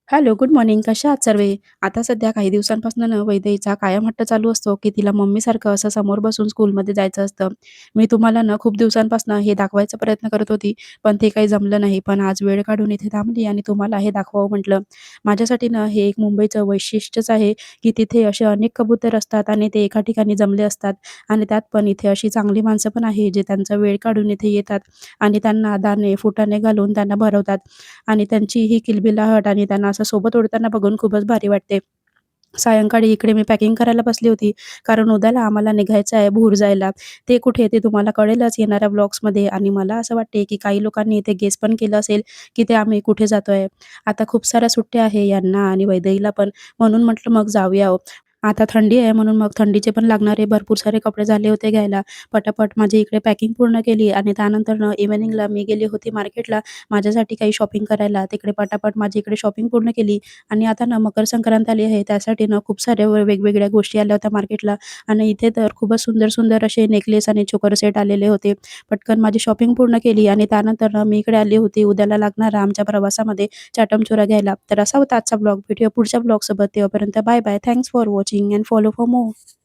Hello, good morning. कशा आहात सर्वे? आता सध्या काही दिवसांपासून ना वैदेहीचा कायम हट्ट चालू असतो, की तिला मम्मीसारखं असं समोर बसून स्कूलमध्ये जायचं असतं. मी तुम्हाला ना खूप दिवसांपासून हे दाखवायचा प्रयत्न करत होती, पण ते काही जमलं नाही. पण आज वेळ काढून इथे थांबली आणि तुम्हाला हे दाखवावं म्हटलं. माझ्यासाठी ना हे एक मुंबईचं वैशिष्ट्यच आहे, की तिथे असे अनेक कबूतर असतात आणि ते एका ठिकाणी जमले असतात आणि त्यात पण इथे अशी चांगली माणसं पण आहे, जे त्यांचा वेळ काढून इथे येतात आणि त्यांना दाणे, फुटाणे घालून त्यांना भरवतात. आणि त्यांची ही किलबिलाहट आणि त्यांना असं सोबत उडताना बघून खूपच भारी वाटते. सायंकाळी इकडे मी पॅकिंग करायला बसली होती, कारण उद्याला आम्हाला निघायचं आहे भूर जायला. ते कुठे ते तुम्हाला कळेलच येणाऱ्या व्लॉग्समध्ये आणि मला असं वाटते, की काही लोकांनी इथे गेस पण केलं असेल, की ते आम्ही कुठे जातोय. आता खूप साऱ्या सुट्ट्या आहे यांना आणि वैदेहीला पण, म्हणून म्हटलं मग जाऊया ओ. आता थंडी आहे म्हणून मग थंडीचे पण लागणारे भरपूर सारे कपडे झाले होते घ्यायला. पटापट माझी इकडे पॅकिंग पूर्ण केली आणि त्यानंतर इव्हनिंगला मी गेली होती मार्केटला माझ्यासाठी काही शॉपिंग करायला. तिकडे पटापट माझी इकडे शॉपिंग पूर्ण केली आणि आता ना मकर संक्रांत आली आहे त्यासाठी ना खूप साऱ्या वेगवेगळ्या गोष्टी आल्या होत्या मार्केटला आणि इथे तर खूपच सुंदर-सुंदर असे नेकलेस आणि चोकर सेट आलेले होते. पटकन माझी शॉपिंग पूर्ण केली आणि त्यानंतर ना मी इकडे आली होती उद्याला लागणारा आमच्या प्रवासामध्ये चाटमचुरा घ्यायला. तर असा होता आजचा ब्लॉग. भेटूया पुढच्या ब्लॉगसोबत. तेव्हापर्यंत bye bye. Thanks for watching and follow for more.